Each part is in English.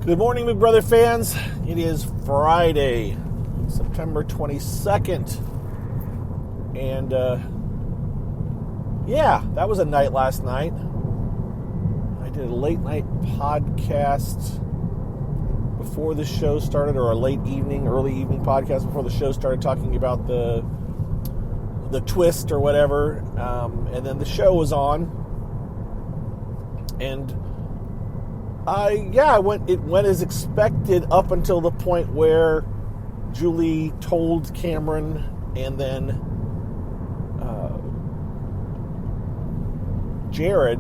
Good morning, Big Brother fans. It is Friday, September 22nd. And, that was a night last night. I did a late night podcast before the show started, or a early evening podcast before the show started, talking about the twist or whatever. And then the show was on. And it went as expected up until the point where Julie told Cameron and then Jared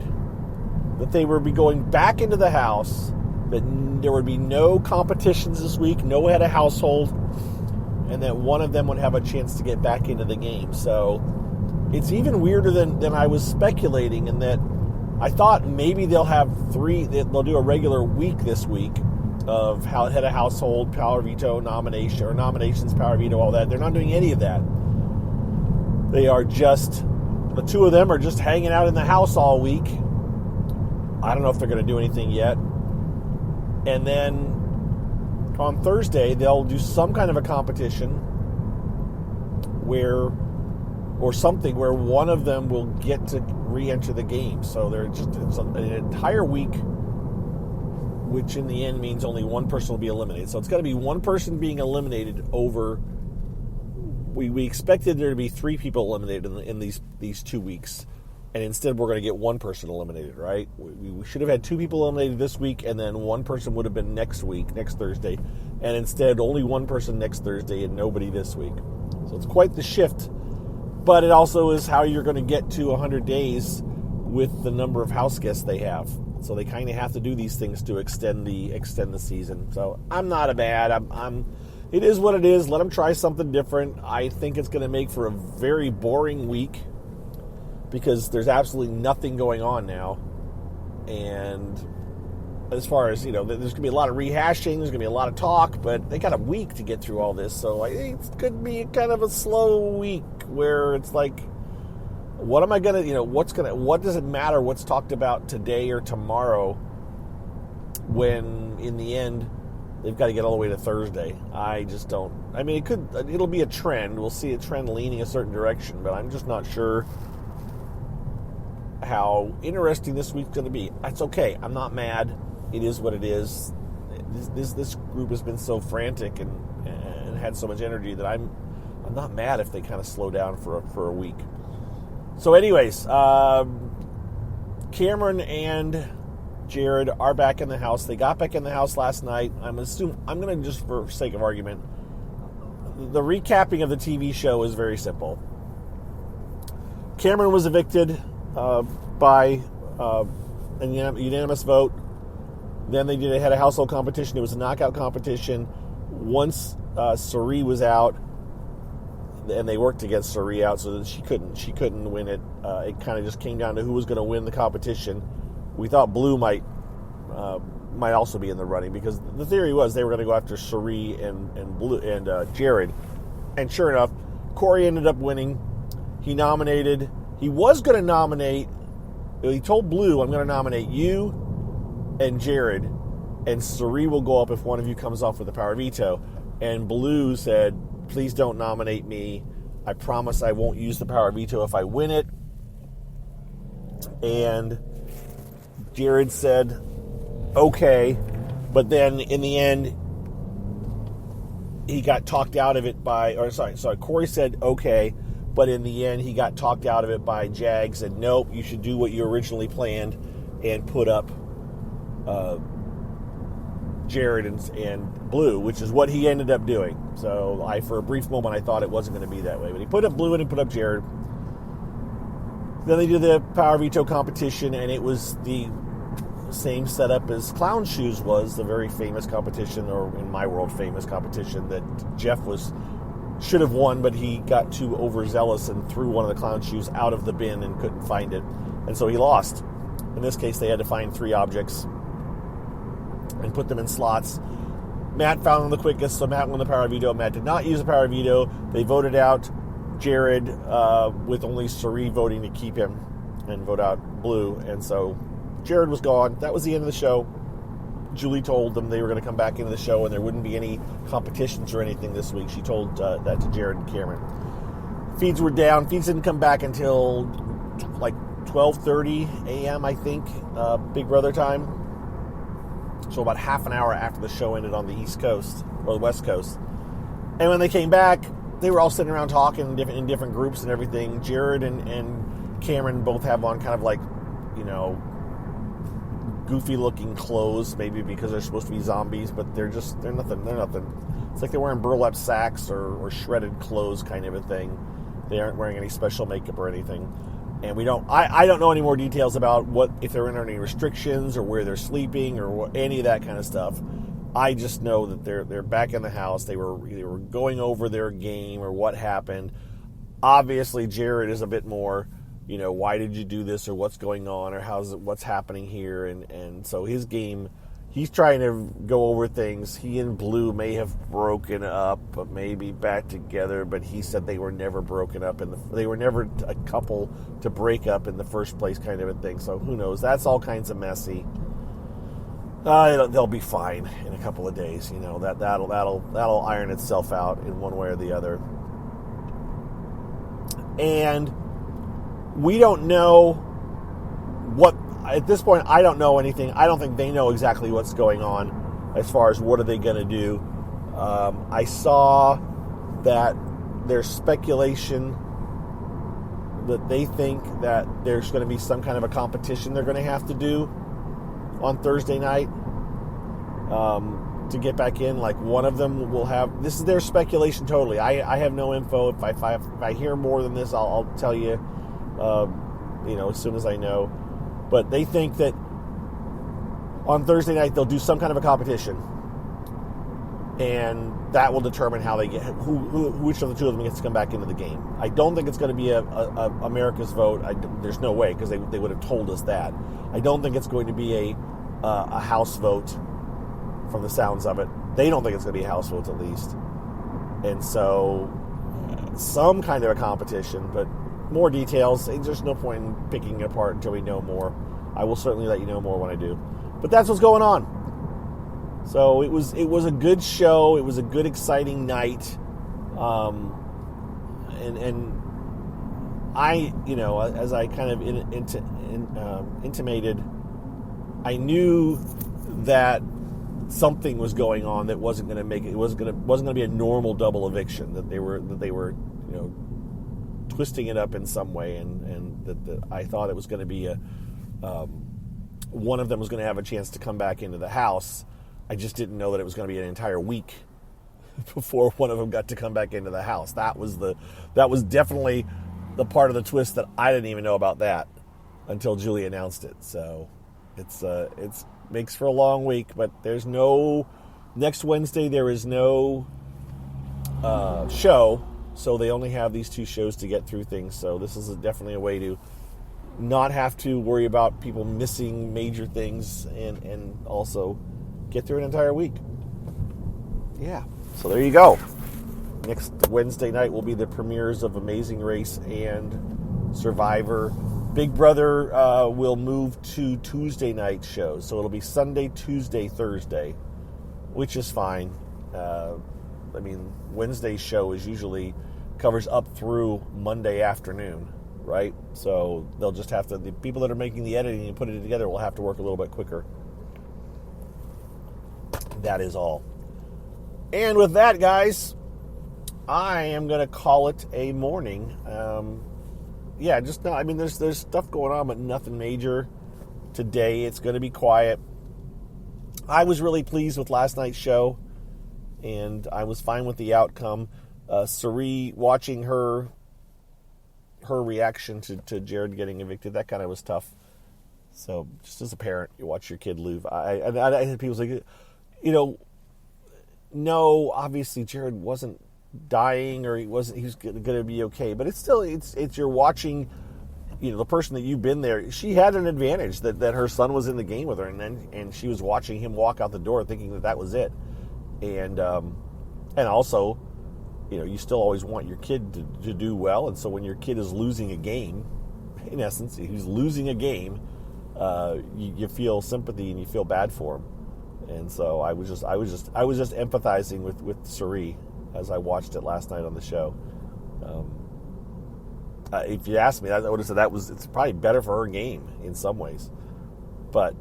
that they would be going back into the house, that there would be no competitions this week, no head of household, and that one of them would have a chance to get back into the game. So it's even weirder than I was speculating, in that I thought maybe they'll do a regular week this week of head of household, power veto, nominations, power veto, all that. They're not doing any of that. They are just, the two of them are just hanging out in the house all week. I don't know if they're going to do anything yet. And then on Thursday, they'll do some kind of a competition where one of them will get to re-enter the game. So it's an entire week, which in the end means only one person will be eliminated. So it's got to be one person being eliminated over. We expected there to be three people eliminated in these 2 weeks, and instead we're going to get one person eliminated, right? We should have had two people eliminated this week, and then one person would have been next Thursday, and instead only one person next Thursday and nobody this week. So it's quite the shift. But it also is how you're going to get to 100 days with the number of house guests they have. So they kind of have to do these things to extend the season. So I'm not bad. It is what it is. Let them try something different. I think it's going to make for a very boring week because there's absolutely nothing going on now. And as far as, there's going to be a lot of rehashing, there's going to be a lot of talk, but they got a week to get through all this. So I think it could be kind of a slow week where it's like, what am I going to, what does it matter what's talked about today or tomorrow when in the end they've got to get all the way to Thursday? I just don't. I mean, it'll be a trend. We'll see a trend leaning a certain direction, but I'm just not sure how interesting this week's going to be. It's okay. I'm not mad. It is what it is. This group has been so frantic and had so much energy that I'm not mad if they kind of slow down for a week. So anyways, Cameron and Jared are back in the house. They got back in the house last night. I'm going to, just for sake of argument, the recapping of the TV show is very simple. Cameron was evicted by a unanimous vote. Then they did a head of household competition. It was a knockout competition. Once Cirie was out, and they worked to get Cirie out so that she couldn't win it. It kind of just came down to who was going to win the competition. We thought Blue might also be in the running, because the theory was they were going to go after Cirie and Blue and Jared. And sure enough, Corey ended up winning. He was going to nominate. He told Blue, "I'm going to nominate you and Jared, and Cirie will go up if one of you comes off with a power veto." And Blue said, "Please don't nominate me. I promise I won't use the power veto if I win it." And Jared said, "Okay." But then in the end, he got talked out of it Corey said, "Okay." But in the end, he got talked out of it by Jags, and "Nope, you should do what you originally planned and put up Jared and Blue," which is what he ended up doing. So for a brief moment, I thought it wasn't going to be that way. But he put up Blue and he put up Jared. Then they did the power veto competition, and it was the same setup as Clown Shoes was, the very famous competition, or in my world, famous competition that Jeff should have won, but he got too overzealous and threw one of the clown shoes out of the bin and couldn't find it. And so he lost. In this case, they had to find 3 objects and put them in slots. Matt found them the quickest, so Matt won the power veto. Matt did not use the power veto. They voted out Jared with only Cirie voting to keep him and vote out Blue. And so Jared was gone. That was the end of the show. Julie told them they were going to come back into the show and there wouldn't be any competitions or anything this week. She told that to Jared and Cameron. Feeds were down. Feeds didn't come back until like 12:30 a.m., I think, Big Brother time. So about half an hour after the show ended on the East Coast, or the West Coast. And when they came back, they were all sitting around talking in different groups and everything. Jared and Cameron both have on kind of like, goofy-looking clothes, maybe because they're supposed to be zombies, but they're nothing. It's like they're wearing burlap sacks or shredded clothes kind of a thing. They aren't wearing any special makeup or anything. And I don't know any more details about if they're under any restrictions or where they're sleeping or any of that kind of stuff. I just know that they're back in the house. They were going over their game or what happened. Obviously, Jared is a bit more, why did you do this or what's going on or what's happening here, and so his game, he's trying to go over things. He and Blue may have broken up, but maybe back together. But he said they were never broken up, they were never a couple to break up in the first place, kind of a thing. So who knows? That's all kinds of messy. They'll be fine in a couple of days. That'll iron itself out in one way or the other. And we don't know what. At this point, I don't know anything. I don't think they know exactly what's going on as far as what are they going to do. I saw that there's speculation that they think that there's going to be some kind of a competition they're going to have to do on Thursday night to get back in. Like one of them will have. This is their speculation totally. I have no info. If I hear more than this, I'll tell you. As soon as I know. But they think that on Thursday night they'll do some kind of a competition, and that will determine how they get which of the two of them gets to come back into the game. I don't think it's going to be a America's vote. There's no way, because they would have told us that. I don't think it's going to be a House vote. From the sounds of it, they don't think it's going to be a House vote at least, and so some kind of a competition, but. More details. There's no point in picking it apart until we know more. I will certainly let you know more when I do. But that's what's going on. So it was a good show. It was a good, exciting night. And I, as I kind of intimated, I knew that something was going on that wasn't going to make it. Wasn't going to be a normal double eviction. That they were twisting it up in some way, and that I thought it was going to be one of them was going to have a chance to come back into the house. I just didn't know that it was going to be an entire week before one of them got to come back into the house. That was definitely the part of the twist that I didn't even know about that until Julie announced it. So it's makes for a long week, but there's no next Wednesday. There is no show. So they only have these two shows to get through things. So this is definitely a way to not have to worry about people missing major things and also get through an entire week. Yeah. So there you go. Next Wednesday night will be the premieres of Amazing Race and Survivor. Big Brother will move to Tuesday night shows. So it'll be Sunday, Tuesday, Thursday, which is fine. Wednesday's show is usually covers up through Monday afternoon, right? So they'll just have to, the people that are making the editing and putting it together will have to work a little bit quicker. That is all. And with that, guys, I am going to call it a morning. There's stuff going on, but nothing major today. It's going to be quiet. I was really pleased with last night's show, and I was fine with the outcome. Cirie, watching her reaction to Jared getting evicted, that kind of was tough. So, just as a parent, you watch your kid lose. I had people say, no, obviously Jared wasn't dying, or he was going to be okay. But it's still, it's you're watching, the person that you've been there. She had an advantage that her son was in the game with her, and she was watching him walk out the door, thinking that was it. And also, you still always want your kid to do well. And so when your kid is losing a game, in essence, he's losing a game, you feel sympathy and you feel bad for him. And so I was just empathizing with Suri as I watched it last night on the show. If you asked me, I would have said it's probably better for her game in some ways, but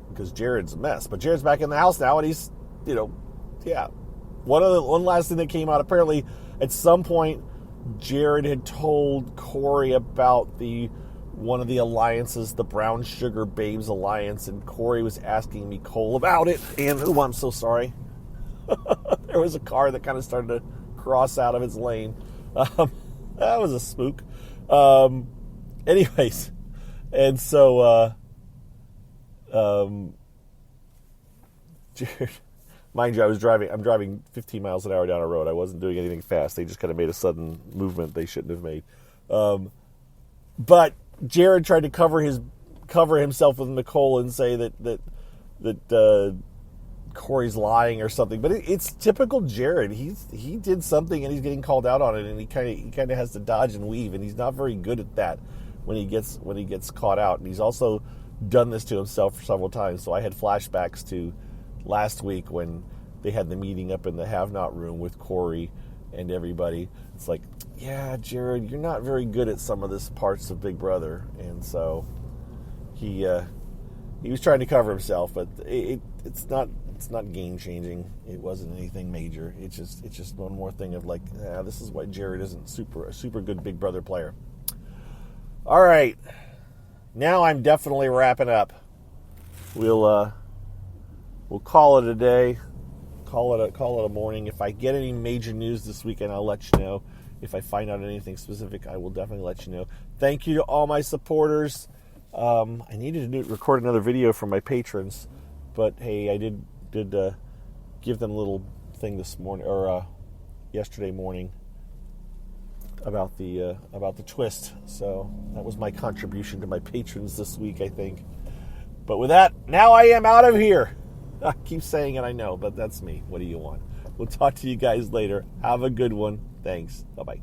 because Jared's a mess. But Jared's back in the house now, and he's, yeah. One last thing that came out, apparently at some point Jared had told Corey about one of the alliances, the Brown Sugar Babes Alliance, and Corey was asking Nicole about it. And I'm so sorry. There was a car that kind of started to cross out of its lane. That was a spook. Anyways, and so Jared, mind you, I'm driving 15 miles an hour down a road. I wasn't doing anything fast. They just kind of made a sudden movement they shouldn't have made. But Jared tried to cover himself with Nicole and say that Corey's lying or something. But it's typical Jared. He did something and he's getting called out on it, and he kind of has to dodge and weave, and he's not very good at that when he gets caught out. And he's also done this to himself several times. So I had flashbacks to last week when they had the meeting up in the Have Not room with Corey and everybody. It's like, yeah, Jared, you're not very good at some of this parts of Big Brother. And so he was trying to cover himself, but it's not game changing. It wasn't anything major. It's just one more thing of like, this is why Jared isn't a super good Big Brother player. All right, now I'm definitely wrapping up. We'll call it a day. Call it a morning. If I get any major news this weekend, I'll let you know. If I find out anything specific, I will definitely let you know. Thank you to all my supporters. I needed to record another video for my patrons, but hey, I did give them a little thing this morning or yesterday morning about the twist. So that was my contribution to my patrons this week, I think. But with that, now I am out of here. I keep saying it, I know, but that's me. What do you want? We'll talk to you guys later. Have a good one. Thanks. Bye-bye.